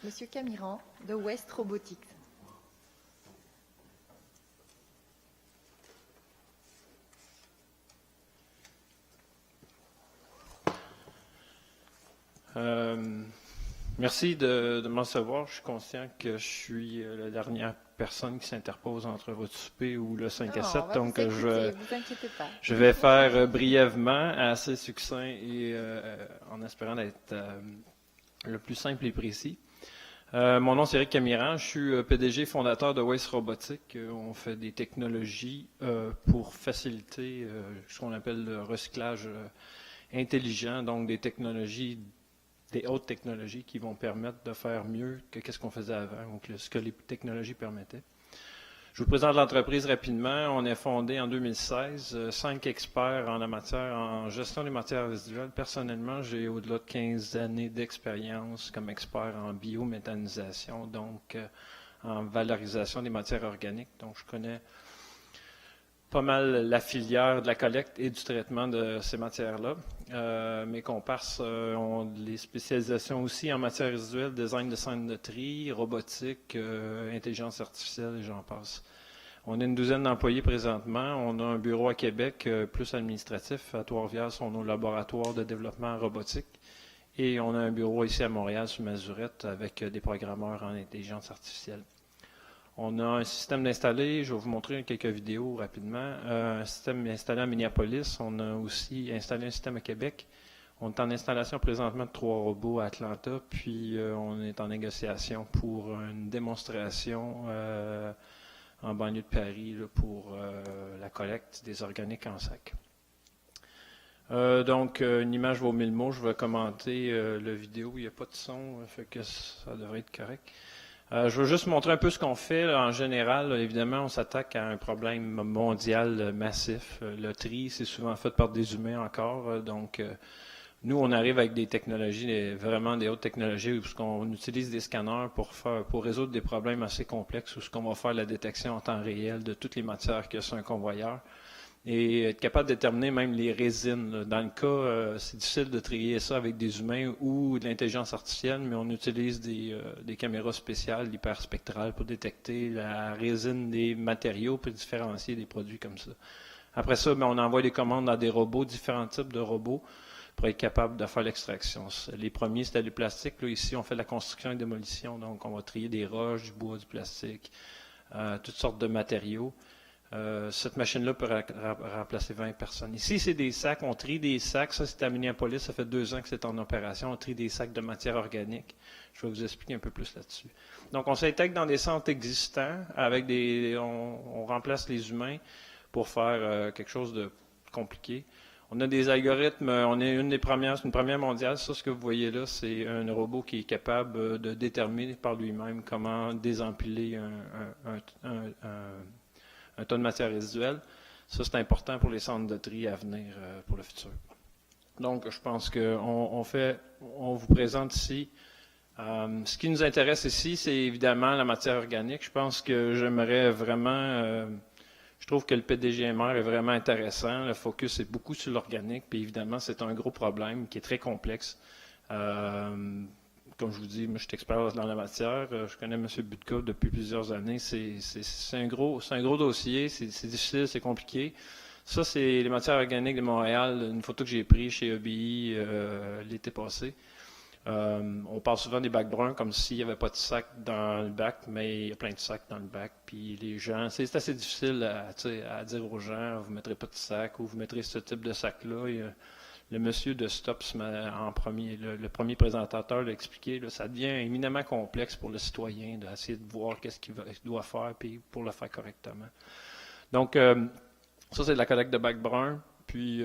Monsieur Camiran de West Robotics. Merci de me recevoir. Je suis conscient que je suis la dernière personne qui s'interpose entre votre souper ou le 5 à 7, donc vous inquiétez pas. Je vais faire brièvement, assez succinct et en espérant d'être le plus simple et précis. Mon nom c'est Eric Camiran, je suis PDG fondateur de West Robotics. On fait des technologies pour faciliter ce qu'on appelle le recyclage intelligent, donc des hautes technologies qui vont permettre de faire mieux que ce qu'on faisait avant, ou ce que les technologies permettaient. Je vous présente l'entreprise rapidement. On est fondé en 2016, 5 experts en la matière, en gestion des matières résiduelles. Personnellement, j'ai au-delà de 15 années d'expérience comme expert en biométhanisation, donc en valorisation des matières organiques. Donc, je connais pas mal la filière de la collecte et du traitement de ces matières-là. Mes comparses ont des spécialisations aussi en matières résiduelles, design de centres de tri, robotique, intelligence artificielle et j'en passe. On a une douzaine d'employés présentement. On a un bureau à Québec, plus administratif. À Trois-Rivières, sont nos laboratoires de développement robotique. Et on a un bureau ici à Montréal, sur Mazurette, avec des programmeurs en intelligence artificielle. On a un système d'installer, je vais vous montrer quelques vidéos rapidement. Un système installé à Minneapolis. On a aussi installé un système à Québec. On est en installation présentement de 3 robots à Atlanta, puis on est en négociation pour une démonstration en banlieue de Paris là, pour la collecte des organiques en sac. Donc, une image vaut 1000 mots. Je vais commenter la vidéo. Il n'y a pas de son, fait que ça devrait être correct. Je veux juste montrer un peu ce qu'on fait. Là, en général, là, évidemment, on s'attaque à un problème mondial massif. Le tri, c'est souvent fait par des humains encore. Donc, nous, on arrive avec des technologies, vraiment des hautes technologies, où on utilise des scanners pour résoudre des problèmes assez complexes, où on va faire la détection en temps réel de toutes les matières qu'il y a sur un convoyeur. Et être capable de déterminer même les résines. Là. Dans le cas, c'est difficile de trier ça avec des humains ou de l'intelligence artificielle, mais on utilise des caméras spéciales, hyperspectrales, pour détecter la résine des matériaux, pour différencier des produits comme ça. Après ça, on envoie des commandes à des robots, différents types de robots, pour être capable de faire l'extraction. Les premiers, c'était du plastique. Là, ici, on fait de la construction et démolition, donc on va trier des roches, du bois, du plastique, toutes sortes de matériaux. Cette machine-là peut remplacer 20 personnes. Ici, c'est des sacs. On trie des sacs. Ça, c'est à Minneapolis. Ça fait 2 ans que c'est en opération. On trie des sacs de matière organique. Je vais vous expliquer un peu plus là-dessus. Donc, on s'intègre dans des centres existants. On remplace les humains pour faire quelque chose de compliqué. On a des algorithmes. On est une première mondiale. Ça, ce que vous voyez là, c'est un robot qui est capable de déterminer par lui-même comment désempiler un tas de matière résiduelle. Ça, c'est important pour les centres de tri à venir pour le futur. Donc, je pense qu'on vous présente ici. Ce qui nous intéresse ici, c'est évidemment la matière organique. Je pense que j'aimerais vraiment... je trouve que le PDGMR est vraiment intéressant. Le focus est beaucoup sur l'organique. Puis évidemment, c'est un gros problème qui est très complexe. Comme je vous dis, moi, je suis expert dans la matière. Je connais M. Budka depuis plusieurs années. C'est un gros dossier. C'est difficile, c'est compliqué. Ça, c'est les matières organiques de Montréal, une photo que j'ai prise chez EBI l'été passé. On parle souvent des bacs bruns comme s'il n'y avait pas de sac dans le bac, mais il y a plein de sacs dans le bac. Puis les gens, c'est assez difficile à dire aux gens, vous ne mettrez pas de sac ou vous mettrez ce type de sac-là. Le monsieur de Stops, en premier, le premier présentateur l'a expliqué, là, ça devient éminemment complexe pour le citoyen d'essayer de voir qu'est-ce qu'il doit faire puis pour le faire correctement. Donc, ça, c'est de la collecte de bacs bruns. Puis,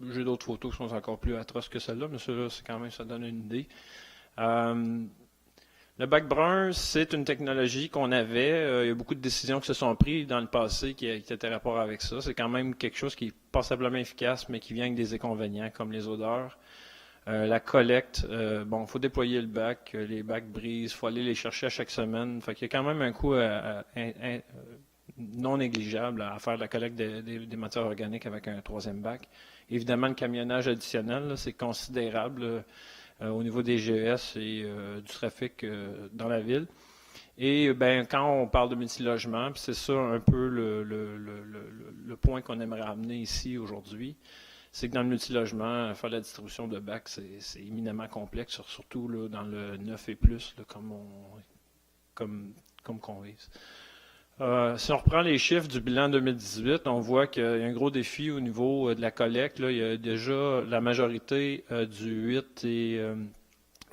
j'ai d'autres photos qui sont encore plus atroces que celle-là, mais celle-là, c'est quand même, ça donne une idée. Le bac brun, c'est une technologie qu'on avait. Il y a beaucoup de décisions qui se sont prises dans le passé qui étaient rapport avec ça. C'est quand même quelque chose qui est passablement efficace, mais qui vient avec des inconvénients, comme les odeurs. La collecte, il faut déployer le bac, les bacs brisent, il faut aller les chercher à chaque semaine. Fait qu'il y a quand même un coût non négligeable à faire la collecte des matières organiques avec un troisième bac. Évidemment, le camionnage additionnel, là, c'est considérable. au niveau des GES et du trafic dans la ville. Et ben, quand on parle de multilogement, puis c'est ça un peu le point qu'on aimerait amener ici aujourd'hui, c'est que dans le multilogement, faire la distribution de bacs, c'est éminemment complexe, surtout là, dans le 9 et plus, là, comme qu'on vise. Si on reprend les chiffres du bilan 2018, on voit qu'il y a un gros défi au niveau de la collecte. Là, il y a déjà la majorité du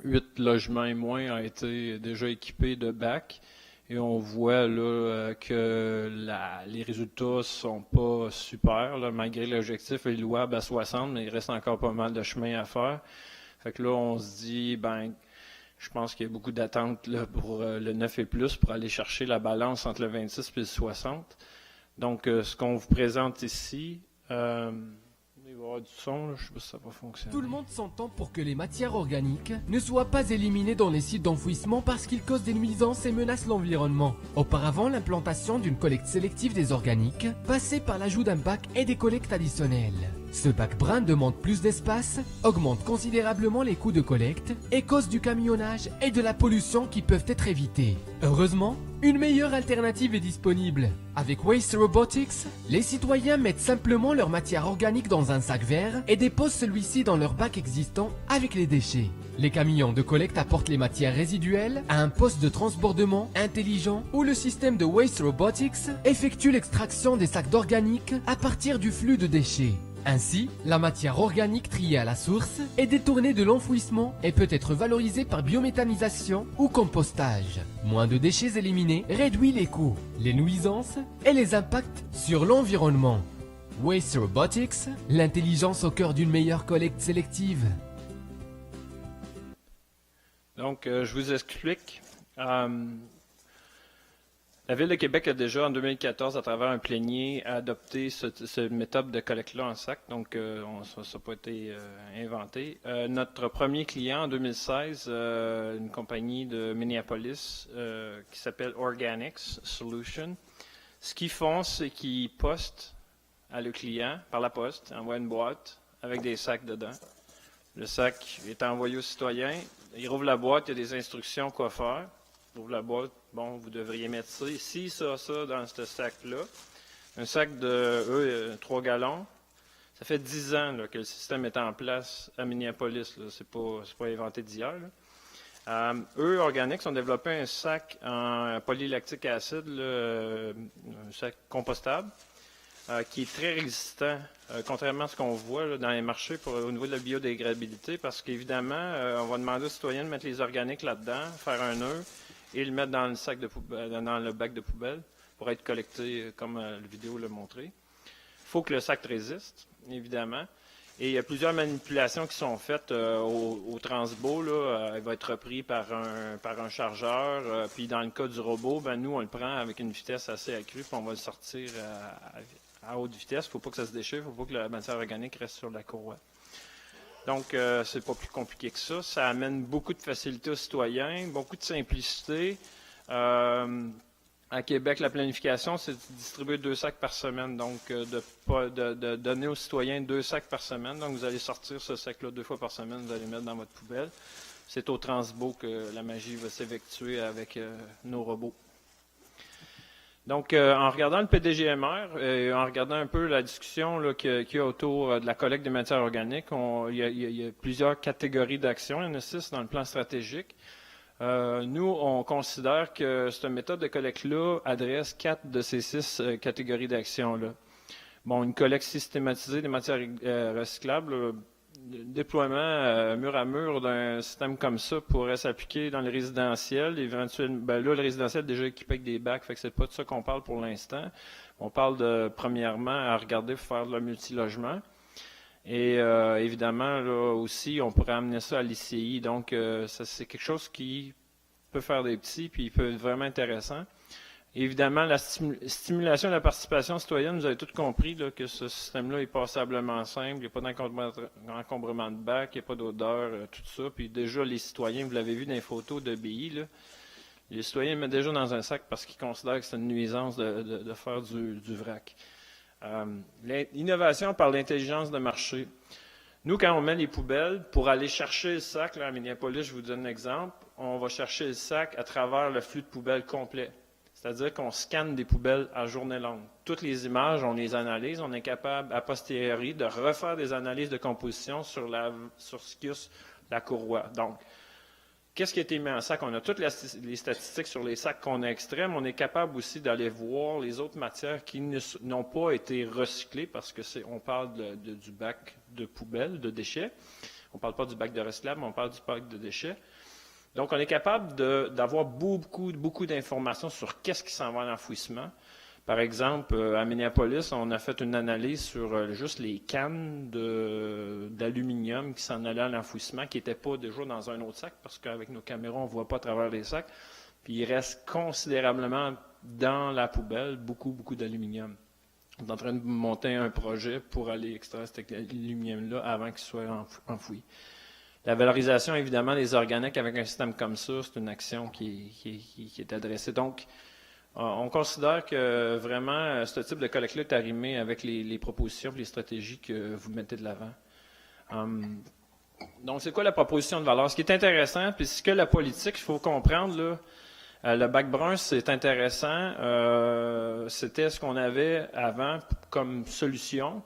8 logements et moins a été déjà équipés de bacs. Et on voit là, que les résultats sont pas super, là, malgré l'objectif est louable à 60, mais il reste encore pas mal de chemin à faire. Fait que là, on se dit, ben, je pense qu'il y a beaucoup d'attentes là, pour le 9 et plus pour aller chercher la balance entre le 26 et le 60. Donc, ce qu'on vous présente ici, il va y avoir du son, là, je ne sais pas si ça va fonctionner. Tout le monde s'entend pour que les matières organiques ne soient pas éliminées dans les sites d'enfouissement parce qu'ils causent des nuisances et menacent l'environnement. Auparavant, l'implantation d'une collecte sélective des organiques passait par l'ajout d'un bac et des collectes additionnelles. Ce bac brun demande plus d'espace, augmente considérablement les coûts de collecte et cause du camionnage et de la pollution qui peuvent être évités. Heureusement, une meilleure alternative est disponible. Avec Waste Robotics, les citoyens mettent simplement leur matière organique dans un sac vert et déposent celui-ci dans leur bac existant avec les déchets. Les camions de collecte apportent les matières résiduelles à un poste de transbordement intelligent où le système de Waste Robotics effectue l'extraction des sacs d'organique à partir du flux de déchets. Ainsi, la matière organique triée à la source est détournée de l'enfouissement et peut être valorisée par biométhanisation ou compostage. Moins de déchets éliminés réduit les coûts, les nuisances et les impacts sur l'environnement. Waste Robotics, l'intelligence au cœur d'une meilleure collecte sélective. Donc, je vous explique. La Ville de Québec a déjà, en 2014, à travers un plénier, adopté cette méthode de collecte-là en sac. Donc, ça n'a pas été inventé. Notre premier client, en 2016, une compagnie de Minneapolis qui s'appelle Organics Solution. Ce qu'ils font, c'est qu'ils postent à le client, par la poste, envoient une boîte avec des sacs dedans. Le sac est envoyé au citoyen. Il rouvre la boîte, il y a des instructions quoi faire. Il ouvre la boîte. Bon, vous devriez mettre ça ici, ça, dans ce sac-là. Un sac de 3 gallons. Ça fait 10 ans là, que le système est en place à Minneapolis. C'est pas inventé d'hier. Organics ont développé un sac en polylactique acide, là, un sac compostable, qui est très résistant, contrairement à ce qu'on voit là, dans les marchés au niveau de la biodégradabilité, parce qu'évidemment, on va demander aux citoyens de mettre les organiques là-dedans, faire un nœud, et le mettre dans le sac de poubelle, dans le bac de poubelle pour être collecté comme la vidéo l'a montré. Il faut que le sac résiste, évidemment. Et il y a plusieurs manipulations qui sont faites au transbo. Là, il va être repris par un chargeur. Puis dans le cas du robot, ben, nous, on le prend avec une vitesse assez accrue, puis on va le sortir à haute vitesse. Il ne faut pas que ça se déchire, il ne faut pas que la matière organique reste sur la courroie. Donc, c'est pas plus compliqué que ça. Ça amène beaucoup de facilité aux citoyens, beaucoup de simplicité. À Québec, la planification, c'est de distribuer 2 sacs par semaine. Donc, de donner aux citoyens 2 sacs par semaine. Donc, vous allez sortir ce sac-là 2 fois par semaine, vous allez le mettre dans votre poubelle. C'est au transbo que la magie va s'effectuer avec nos robots. Donc, en regardant le PDGMR et en regardant un peu la discussion là, qu'il y a autour de la collecte des matières organiques, il y a plusieurs catégories d'actions. Il y en a 6 dans le plan stratégique. Nous, on considère que cette méthode de collecte-là adresse 4 de ces 6 catégories d'actions-là. Bon, une collecte systématisée des matières recyclables, le déploiement mur à mur d'un système comme ça pourrait s'appliquer dans le résidentiel. Éventuellement, ben là, le résidentiel est déjà équipé avec des bacs, fait que c'est pas de ça qu'on parle pour l'instant. On parle de, premièrement, à regarder pour faire de le multilogement. Et évidemment, là aussi, on pourrait amener ça à l'ICI. Donc, ça, c'est quelque chose qui peut faire des petits, puis il peut être vraiment intéressant. Évidemment, la stimulation de la participation citoyenne, vous avez tous compris là, que ce système-là est passablement simple. Il n'y a pas d'encombrement de bac, il n'y a pas d'odeur, tout ça. Puis déjà, les citoyens, vous l'avez vu dans les photos de BI, là, les citoyens le mettent déjà dans un sac parce qu'ils considèrent que c'est une nuisance de faire du vrac. L'innovation par l'intelligence de marché. Nous, quand on met les poubelles, pour aller chercher le sac, là, à Minneapolis, je vous donne un exemple, on va chercher le sac à travers le flux de poubelles complet. C'est-à-dire qu'on scanne des poubelles à journée longue. Toutes les images, on les analyse, on est capable, a posteriori, de refaire des analyses de composition sur ce qu'il y a sur la courroie. Donc, qu'est-ce qui a été mis en sac? On a toutes les statistiques sur les sacs qu'on a extraits, mais on est capable aussi d'aller voir les autres matières qui n'ont pas été recyclées, parce que on parle du bac de poubelle, de déchets. On ne parle pas du bac de recyclable, mais on parle du bac de déchets. Donc, on est capable d'avoir beaucoup d'informations sur qu'est-ce qui s'en va à l'enfouissement. Par exemple, à Minneapolis, on a fait une analyse sur juste les cannes d'aluminium qui s'en allaient à l'enfouissement, qui n'étaient pas déjà dans un autre sac, parce qu'avec nos caméras, on ne voit pas à travers les sacs. Puis, il reste considérablement dans la poubelle beaucoup d'aluminium. On est en train de monter un projet pour aller extraire cet aluminium-là avant qu'il soit enfoui. La valorisation, évidemment, des organiques avec un système comme ça, c'est une action qui est adressée. Donc, on considère que vraiment, ce type de collecte-là est arrimé avec les propositions et les stratégies que vous mettez de l'avant. Donc, c'est quoi la proposition de valeur? Ce qui est intéressant, puis ce que la politique, il faut comprendre, là, le bac brun, c'est intéressant. C'était ce qu'on avait avant comme solution.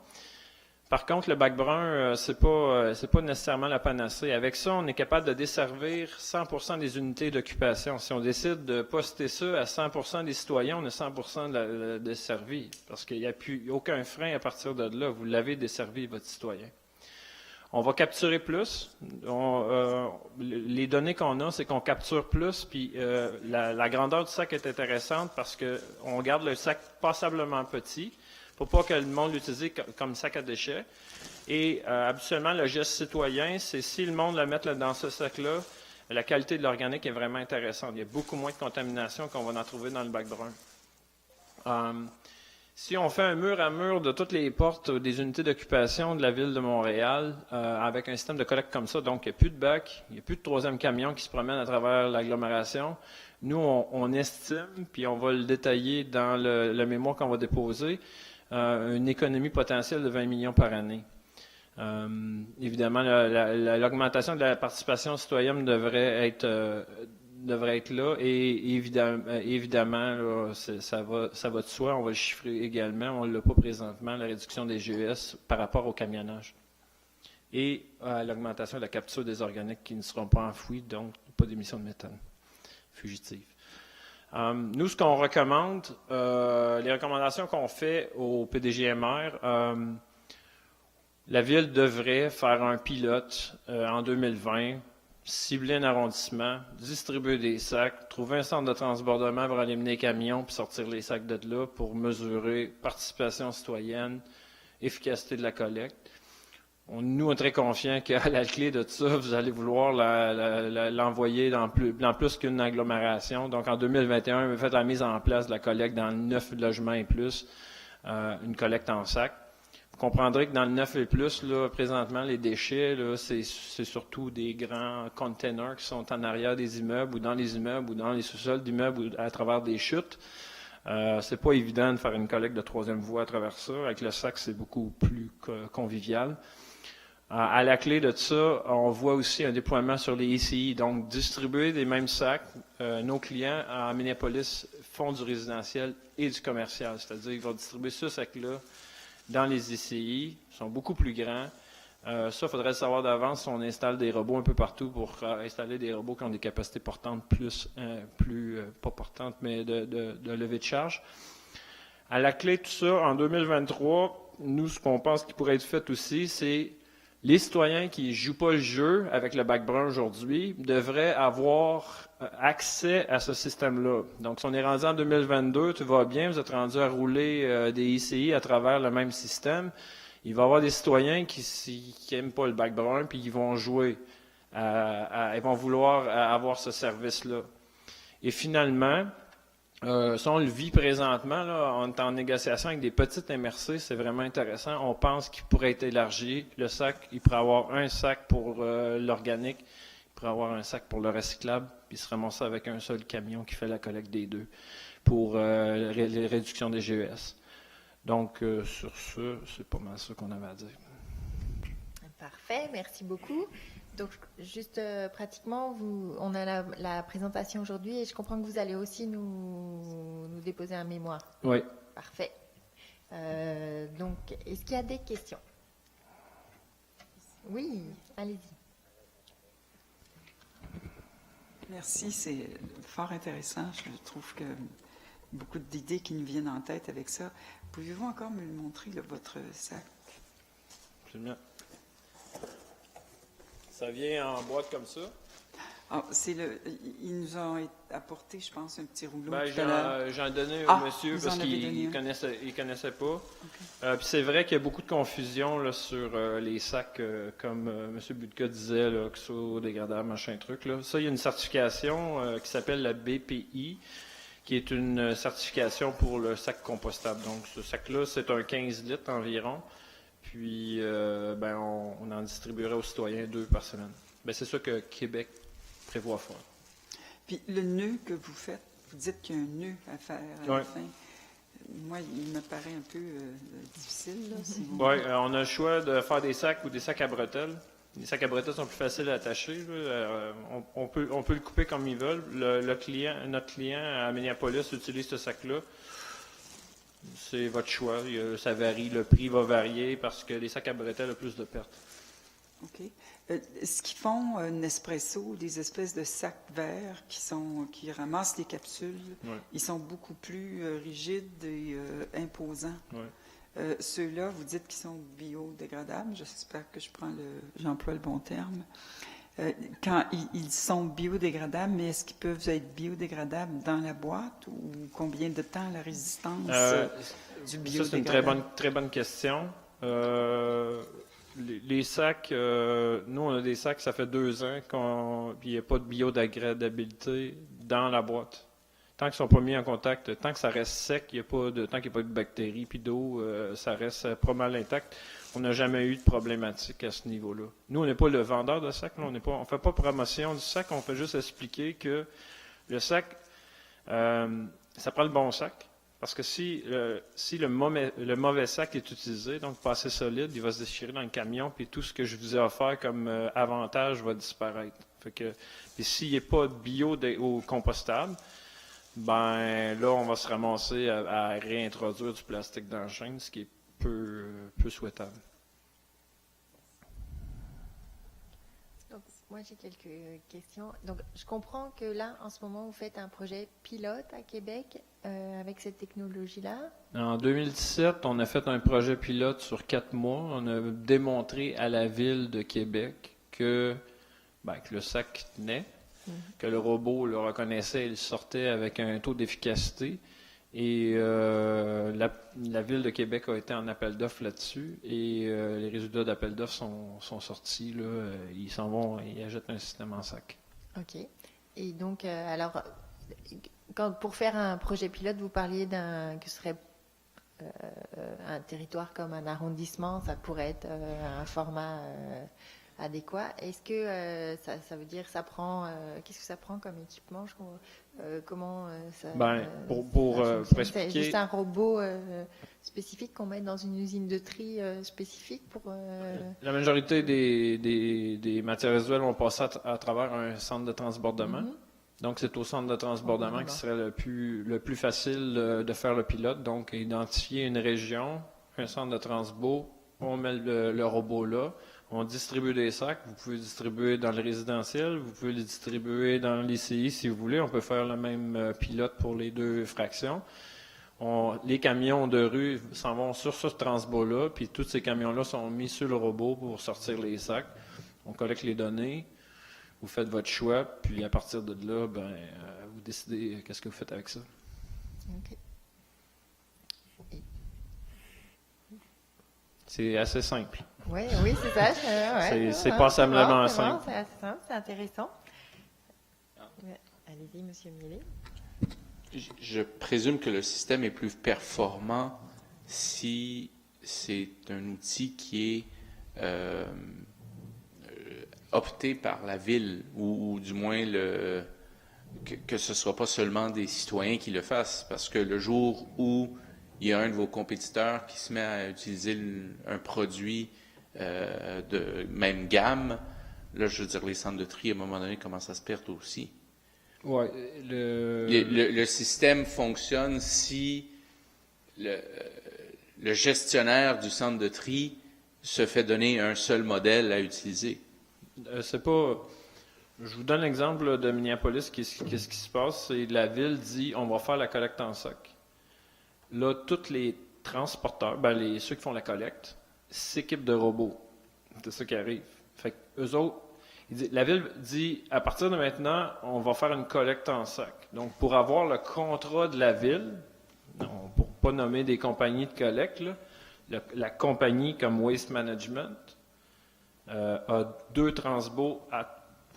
Par contre, le bac brun, c'est pas nécessairement la panacée. Avec ça, on est capable de desservir 100% des unités d'occupation. Si on décide de poster ça à 100% des citoyens, on a 100% desservi. Parce qu'il n'y a plus aucun frein à partir de là. Vous l'avez desservi, votre citoyen. On va capturer plus. Les données qu'on a, c'est qu'on capture plus. Puis la grandeur du sac est intéressante parce qu'on garde le sac passablement petit. Pour pas que le monde l'utilise comme sac à déchets. Et habituellement, le geste citoyen, c'est si le monde le met dans ce sac-là, la qualité de l'organique est vraiment intéressante. Il y a beaucoup moins de contamination qu'on va en trouver dans le bac brun. Si on fait un mur à mur de toutes les portes des unités d'occupation de la ville de Montréal, avec un système de collecte comme ça, donc il n'y a plus de bac, il n'y a plus de troisième camion qui se promène à travers l'agglomération, nous, on estime, puis on va le détailler dans le mémoire qu'on va déposer, une économie potentielle de 20 millions par année. Évidemment, l'augmentation de la participation citoyenne devrait être là et évidemment là, ça va de soi, on va le chiffrer également, on ne l'a pas présentement, la réduction des GES par rapport au camionnage. Et l'augmentation de la capture des organiques qui ne seront pas enfouis, donc pas d'émissions de méthane fugitive. Nous, ce qu'on recommande, les recommandations qu'on fait au PDGMR, la Ville devrait faire un pilote en 2020, cibler un arrondissement, distribuer des sacs, trouver un centre de transbordement pour aller mener les camions puis sortir les sacs de là pour mesurer participation citoyenne, efficacité de la collecte. Nous, on est très confiants qu'à la clé de tout ça, vous allez vouloir l'envoyer dans plus qu'une agglomération. Donc, en 2021, on a fait la mise en place de la collecte dans 9 logements et plus, une collecte en sac. Vous comprendrez que dans le 9 et plus, là, présentement, les déchets, là, c'est surtout des grands containers qui sont en arrière des immeubles ou dans les immeubles ou dans les sous-sols d'immeubles ou à travers des chutes. C'est pas évident de faire une collecte de troisième voie à travers ça. Avec le sac, c'est beaucoup plus convivial. À la clé de tout ça, on voit aussi un déploiement sur les ICI, donc distribuer des mêmes sacs. Nos clients à Minneapolis font du résidentiel et du commercial, c'est-à-dire qu'ils vont distribuer ce sac-là dans les ICI, ils sont beaucoup plus grands. Ça, il faudrait le savoir d'avance. On installe des robots un peu partout pour installer des robots qui ont des capacités portantes pas portantes, mais de levée de charge. À la clé de tout ça, en 2023, nous, ce qu'on pense qui pourrait être fait aussi, c'est les citoyens qui ne jouent pas le jeu avec le bac brun aujourd'hui devraient avoir accès à ce système-là. Donc, si on est rendu en 2022, tout va bien, vous êtes rendu à rouler des ICI à travers le même système. Il va y avoir des citoyens qui n'aiment pas le bac brun, puis ils vont jouer, ils vont vouloir avoir ce service-là. Et finalement, si on le vit présentement, là, on est en négociation avec des petites MRC, c'est vraiment intéressant. On pense qu'il pourrait être élargi. Le sac, il pourrait avoir un sac pour l'organique, il pourrait avoir un sac pour le recyclable, puis se ramasser avec un seul camion qui fait la collecte des deux pour les réductions des GES. Donc, sur ce, c'est pas mal ça qu'on avait à dire. Parfait, merci beaucoup. Donc, juste pratiquement, on a la présentation aujourd'hui et je comprends que vous allez aussi nous déposer un mémoire. Oui. Parfait. Donc, est-ce qu'il y a des questions? Oui, allez-y. Merci, c'est fort intéressant. Je trouve que beaucoup d'idées qui nous viennent en tête avec ça. Pouvez-vous encore me le montrer, là, votre sac? Absolument. Ça vient en boîte comme ça. Ah, ils nous ont apporté, je pense, un petit rouleau Ben, tout à l'heure. j'en donnais au monsieur vous parce en avez donné qu'il un. connaissait pas. OK. Puis c'est vrai qu'il y a beaucoup de confusion là, sur les sacs, comme M. Budka disait, là, que soit dégradable, machin truc. Là. Ça, il y a une certification qui s'appelle la BPI, qui est une certification pour le sac compostable. Donc, ce sac-là, c'est un 15 litres environ. Puis, on en distribuerait aux citoyens 2 par semaine. Ben, c'est ça que Québec prévoit faire. Puis le nœud que vous faites, vous dites qu'il y a un nœud à faire à la fin. Moi, il me paraît un peu difficile. Là, si vous... Oui, on a le choix de faire des sacs ou des sacs à bretelles. Les sacs à bretelles sont plus faciles à attacher. Là. On peut le couper comme ils veulent. Notre client à Minneapolis utilise ce sac-là. C'est votre choix. Ça varie. Le prix va varier parce que les sacs à bretelles ont plus de pertes. OK. Est-ce qu'ils font Nespresso, des espèces de sacs verts qui ramassent les capsules? Ouais. Ils sont beaucoup plus rigides et imposants. Ouais. Ceux-là, vous dites qu'ils sont biodégradables. J'espère que j'emploie le bon terme. Quand ils sont biodégradables, mais est-ce qu'ils peuvent être biodégradables dans la boîte ou combien de temps la résistance du biodégradable? Ça, c'est une très bonne question. Les sacs, nous, on a des sacs, ça fait 2 ans qu'il n'y a pas de biodégradabilité dans la boîte. Tant qu'ils ne sont pas mis en contact, tant que ça reste sec, tant qu'il n'y a pas de bactéries puis d'eau, ça reste pas mal intact. On n'a jamais eu de problématique à ce niveau-là. Nous, on n'est pas le vendeur de sac, on ne fait pas promotion du sac, on fait juste expliquer que le sac, ça prend le bon sac. Parce que si le mauvais sac est utilisé, donc pas assez solide, il va se déchirer dans le camion, puis tout ce que je vous ai offert comme avantage va disparaître. Puis s'il n'est pas bio ou compostable, ben là, on va se ramasser à réintroduire du plastique dans la chaîne, ce qui est peu souhaitable. Donc, moi, j'ai quelques questions. Donc, je comprends que là, en ce moment, vous faites un projet pilote à Québec avec cette technologie-là. En 2017, on a fait un projet pilote sur 4 mois. On a démontré à la ville de Québec que le sac tenait, que le robot le reconnaissait et le sortait avec un taux d'efficacité. Et la ville de Québec a été en appel d'offres là-dessus. Et les résultats d'appel d'offres sont sortis. Là, ils s'en vont et ils achètent un système en sac. OK. Et donc, alors, pour faire un projet pilote, vous parliez que ce serait un territoire comme un arrondissement, ça pourrait être un format adéquat. Est-ce que ça veut dire ça prend qu'est-ce que ça prend comme équipement? Comment ça pour c'est expliquer, juste un robot spécifique qu'on met dans une usine de tri spécifique pour la majorité des matières résiduelles vont passer à travers un centre de transbordement. Donc, c'est au centre de transbordement qui serait le plus facile de faire le pilote. Donc, identifier une région, un centre de transbo, on met le robot là, on distribue des sacs. Vous pouvez distribuer dans le résidentiel, vous pouvez les distribuer dans l'ICI si vous voulez. On peut faire le même pilote pour les 2 fractions. Les camions de rue s'en vont sur ce transbo-là, puis tous ces camions-là sont mis sur le robot pour sortir les sacs. On collecte les données. Vous faites votre choix, puis à partir de là, vous décidez qu'est-ce que vous faites avec ça. OK. C'est assez simple. Oui, c'est ça. C'est passablement simple. C'est assez simple, c'est intéressant. Ouais. Allez-y, Monsieur Millet. Je présume que le système est plus performant si c'est un outil qui est opté par la ville, ou du moins que ce ne soit pas seulement des citoyens qui le fassent, parce que le jour où il y a un de vos compétiteurs qui se met à utiliser un produit de même gamme, là, je veux dire, les centres de tri, à un moment donné, commencent à se perdre aussi. Ouais, Le système fonctionne si le gestionnaire du centre de tri se fait donner un seul modèle à utiliser. c'est pas. Je vous donne l'exemple là, de Minneapolis. Qu'est-ce qui se passe? C'est la ville dit on va faire la collecte en sac. Là, tous les transporteurs, ceux qui font la collecte, s'équipent de robots. C'est ça qui arrive. Fait que eux autres, la ville dit à partir de maintenant, on va faire une collecte en sac. Donc, pour avoir le contrat de la ville, non, pour pas nommer des compagnies de collecte, là, la compagnie comme Waste Management a 2 transbots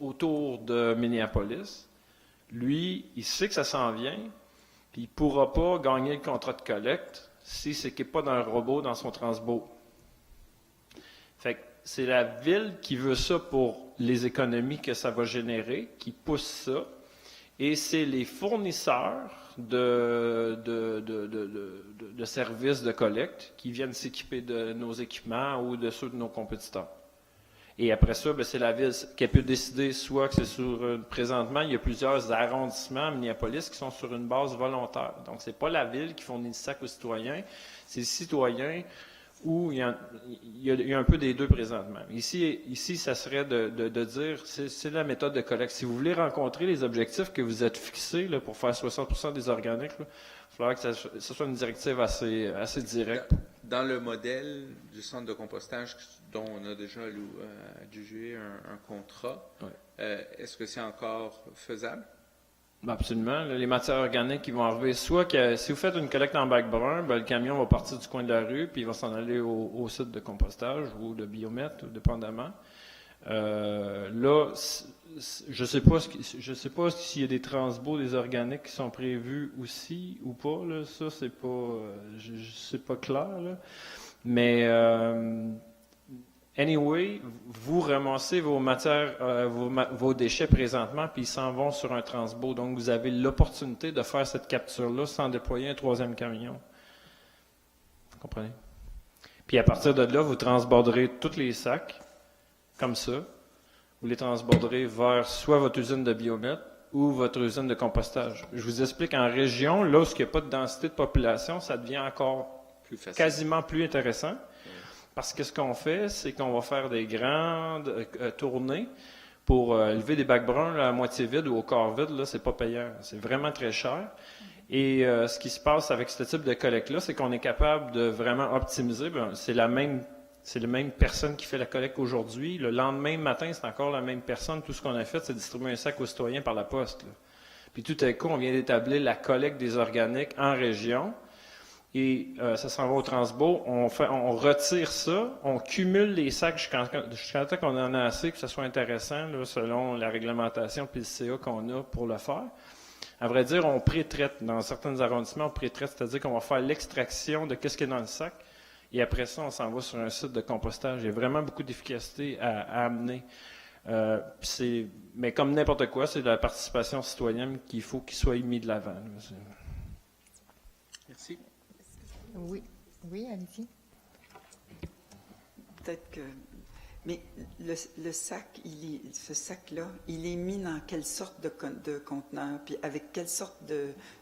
autour de Minneapolis. Lui, il sait que ça s'en vient, puis il ne pourra pas gagner le contrat de collecte s'il ne s'équipe pas d'un robot dans son transbo. Fait que c'est la ville qui veut ça pour les économies que ça va générer, qui pousse ça, et c'est les fournisseurs de services de collecte qui viennent s'équiper de nos équipements ou de ceux de nos compétiteurs. Et après ça, c'est la ville qui a pu décider soit que c'est sur... présentement, il y a plusieurs arrondissements à Minneapolis qui sont sur une base volontaire. Donc, c'est pas la ville qui fournit le sac aux citoyens, c'est les citoyens où il y a un peu des deux présentement. Ici ça serait de dire, c'est la méthode de collecte. Si vous voulez rencontrer les objectifs que vous êtes fixés là, pour faire 60% des organiques, il faudra que ça soit une directive assez directe. Dans le modèle du centre de compostage dont on a déjà adjugé un contrat, est-ce que c'est encore faisable? Absolument. Là, les matières organiques qui vont arriver, soit que si vous faites une collecte en bac brun, le camion va partir du coin de la rue, puis il va s'en aller au site de compostage ou de biomètre, dépendamment. Là, je sais pas s'il y a des transbos des organiques qui sont prévus aussi ou pas. Là, ça, c'est pas clair. Là. Mais anyway, vous ramassez vos matières, vos déchets présentement, puis ils s'en vont sur un transbo. Donc, vous avez l'opportunité de faire cette capture-là sans déployer un 3e camion. Vous comprenez? Puis à partir de là, vous transborderez tous les sacs, comme ça. Vous les transborderez vers soit votre usine de biomètre ou votre usine de compostage. Je vous explique, en région, là où il n'y a pas de densité de population, ça devient encore quasiment plus intéressant. Parce que ce qu'on fait, c'est qu'on va faire des grandes tournées pour lever des bacs bruns là, à moitié vide ou au quart vide. Là, c'est pas payant. C'est vraiment très cher. Et ce qui se passe avec ce type de collecte-là, c'est qu'on est capable de vraiment optimiser. C'est la même personne qui fait la collecte aujourd'hui. Le lendemain matin, c'est encore la même personne. Tout ce qu'on a fait, c'est distribuer un sac aux citoyens par la poste. Là. Puis tout à coup, on vient d'établir la collecte des organiques en région. Et ça s'en va au transbo, on retire ça, on cumule les sacs jusqu'à temps qu'on en a assez, que ce soit intéressant, là, selon la réglementation puis le CA qu'on a pour le faire. À vrai dire, on pré-traite. Dans certains arrondissements, on pré-traite, c'est-à-dire qu'on va faire l'extraction de ce qui est dans le sac, et après ça, on s'en va sur un site de compostage. Il y a vraiment beaucoup d'efficacité à amener. Mais comme n'importe quoi, c'est de la participation citoyenne qu'il faut qu'il soit mis de l'avant. Merci. Oui, allez-y. Peut-être que... Mais le sac, ce sac-là, il est mis dans quelle sorte de conteneur, puis avec quelle sorte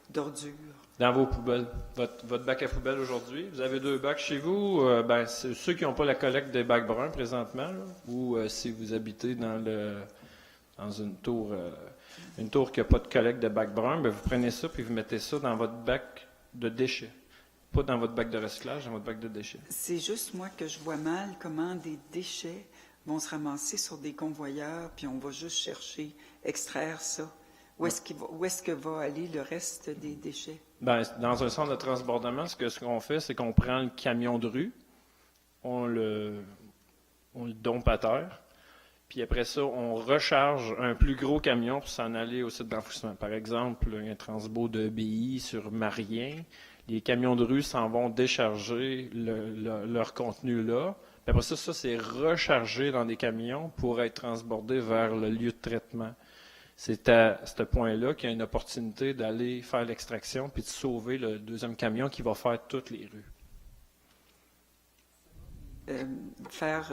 d'ordure? Dans vos poubelles. Votre bac à poubelle aujourd'hui, vous avez 2 bacs chez vous. C'est ceux qui n'ont pas la collecte des bacs bruns présentement, là, ou si vous habitez dans une tour qui n'a pas de collecte de bacs bruns, vous prenez ça puis vous mettez ça dans votre bac de déchets. Pas dans votre bac de recyclage, dans votre bac de déchets. C'est juste moi que je vois mal comment des déchets vont se ramasser sur des convoyeurs, puis on va juste extraire ça. Où est-ce que va aller le reste des déchets? Dans un centre de transbordement, ce qu'on fait, c'est qu'on prend le camion de rue, on le dompe à terre, puis après ça, on recharge un plus gros camion pour s'en aller au site d'enfouissement. Par exemple, un transbo de BI sur Marien, les camions de rue s'en vont décharger leur contenu là. Puis après ça, c'est rechargé dans des camions pour être transbordé vers le lieu de traitement. C'est à ce point-là qu'il y a une opportunité d'aller faire l'extraction puis de sauver le 2e camion qui va faire toutes les rues. faire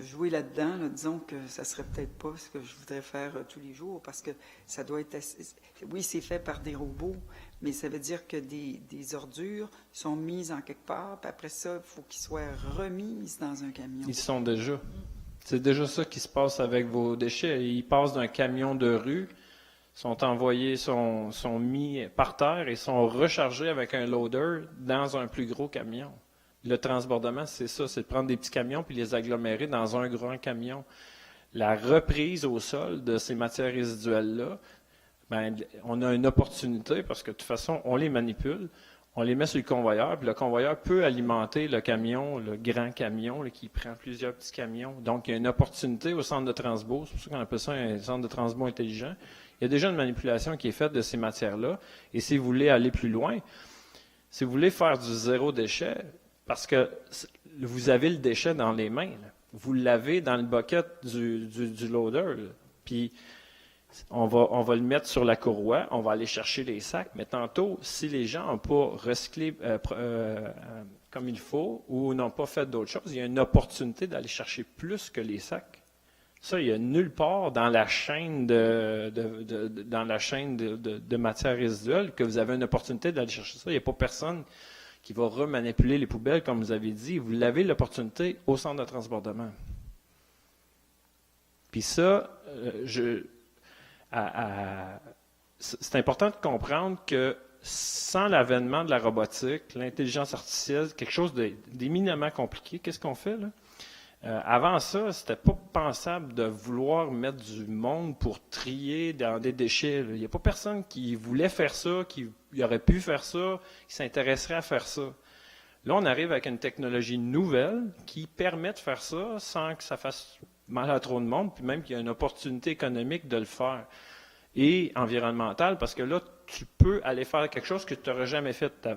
jouer là-dedans, là, disons que ça serait peut-être pas ce que je voudrais faire tous les jours, parce que ça doit être oui, c'est fait par des robots, mais ça veut dire que des ordures sont mises en quelque part, puis après ça, il faut qu'ils soient remises dans un camion. Ils sont déjà. C'est déjà ça qui se passe avec vos déchets. Ils passent d'un camion de rue, sont envoyés, sont mis par terre et sont rechargés avec un loader dans un plus gros camion. Le transbordement, c'est ça, c'est de prendre des petits camions puis les agglomérer dans un grand camion. La reprise au sol de ces matières résiduelles-là, ben, on a une opportunité parce que de toute façon, on les manipule, on les met sur le convoyeur, puis le convoyeur peut alimenter le camion, le grand camion là, qui prend plusieurs petits camions. Donc, il y a une opportunité au centre de transbo, c'est pour ça qu'on appelle ça un centre de transbo intelligent. Il y a déjà une manipulation qui est faite de ces matières-là. Et si vous voulez aller plus loin, si vous voulez faire du zéro déchet, parce que vous avez le déchet dans les mains, là. Vous l'avez dans le bucket du loader, là. Puis on va le mettre sur la courroie, on va aller chercher les sacs, mais tantôt, si les gens n'ont pas recyclé comme il faut ou n'ont pas fait d'autres choses, il y a une opportunité d'aller chercher plus que les sacs. Ça, il n'y a nulle part dans la chaîne de matières résiduelles que vous avez une opportunité d'aller chercher ça. Il n'y a pas personne qui va remanipuler les poubelles, comme vous avez dit. Vous l'avez l'opportunité au centre de transbordement. Puis ça, c'est important de comprendre que sans l'avènement de la robotique, l'intelligence artificielle, quelque chose d'éminemment compliqué, qu'est-ce qu'on fait là? Avant ça, c'était pas pensable de vouloir mettre du monde pour trier dans des déchets. Il n'y a pas personne qui voulait faire ça, qui aurait pu faire ça, qui s'intéresserait à faire ça. Là, on arrive avec une technologie nouvelle qui permet de faire ça sans que ça fasse mal à trop de monde, puis même qu'il y a une opportunité économique de le faire. Et environnementale, parce que là, tu peux aller faire quelque chose que tu n'aurais jamais fait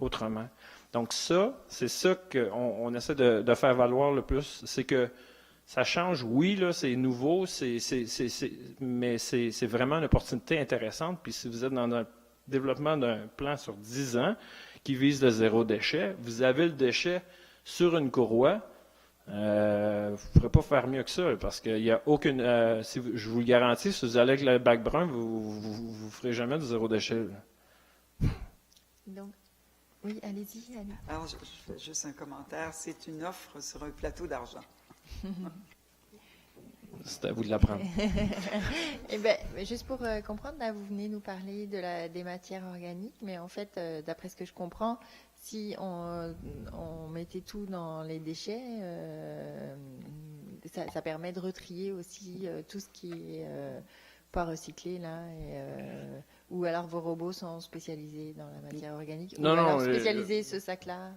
autrement. Donc ça, c'est ça qu'on essaie de faire valoir le plus, c'est que ça change, oui, là, c'est nouveau, mais c'est vraiment une opportunité intéressante. Puis si vous êtes dans un développement d'un plan sur 10 ans qui vise le zéro déchet, vous avez le déchet sur une courroie, vous ne pourrez pas faire mieux que ça, parce qu'il n'y a aucune... je vous le garantis, si vous allez avec le bac brun, vous ne ferez jamais du zéro déchet. Là. Donc, oui, allez-y. Alors, je fais juste un commentaire. C'est une offre sur un plateau d'argent. C'est à vous de l'apprendre. Eh bien, juste pour comprendre, là, vous venez nous parler des matières organiques, mais en fait, d'après ce que je comprends, si on mettait tout dans les déchets, ça permet de retrier aussi tout ce qui est pas recyclé, là, ou alors vos robots sont spécialisés dans la matière organique, Non, ou alors non, spécialiser ce sac-là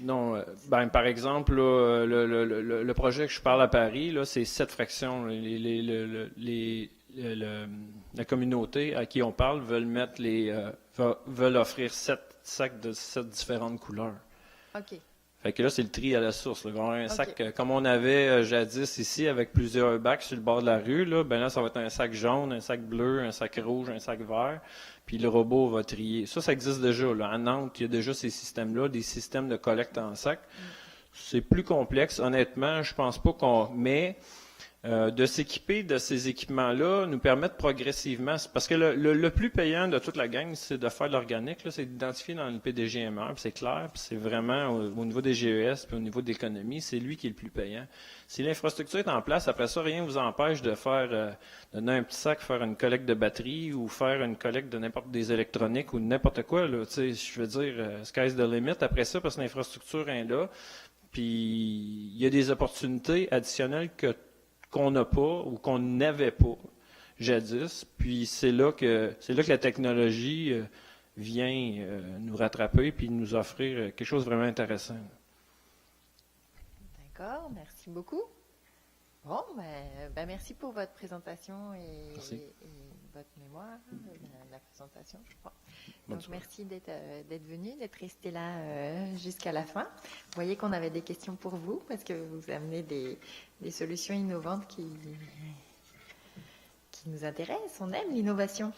Non, par exemple, là, le projet que je parle à Paris, là, c'est 7 fractions. La communauté à qui on parle veulent offrir 7 sacs de 7 différentes couleurs. OK. Fait que là, c'est le tri à la source. Là. Un sac, comme on avait jadis ici, avec plusieurs bacs sur le bord de la rue, là, ben là, ça va être un sac jaune, un sac bleu, un sac rouge, un sac vert, puis le robot va trier. Ça existe déjà. Là. À Nantes, il y a déjà ces systèmes-là, des systèmes de collecte en sac. C'est plus complexe. Honnêtement, je pense pas mais de s'équiper de ces équipements-là nous permettent progressivement, parce que le plus payant de toute la gang, c'est de faire de l'organique, là, c'est d'identifier dans le PDG-MR, puis c'est clair, puis c'est vraiment au niveau des GES, puis au niveau de l'économie, c'est lui qui est le plus payant. Si l'infrastructure est en place, après ça, rien ne vous empêche de donner un petit sac, faire une collecte de batterie, ou faire une collecte de n'importe des électroniques, ou de n'importe quoi, là, tu sais, je veux dire, sky's the limit après ça, parce que l'infrastructure est là, puis il y a des opportunités additionnelles qu'on n'a pas ou qu'on n'avait pas jadis. Puis c'est là que la technologie vient nous rattraper puis nous offrir quelque chose de vraiment intéressant. D'accord, merci beaucoup. Bon, ben merci pour votre présentation et votre mémoire, la présentation, je crois. Donc, merci d'être venu, d'être resté là jusqu'à la fin. Vous voyez qu'on avait des questions pour vous, parce que vous amenez des solutions innovantes qui nous intéressent. On aime l'innovation.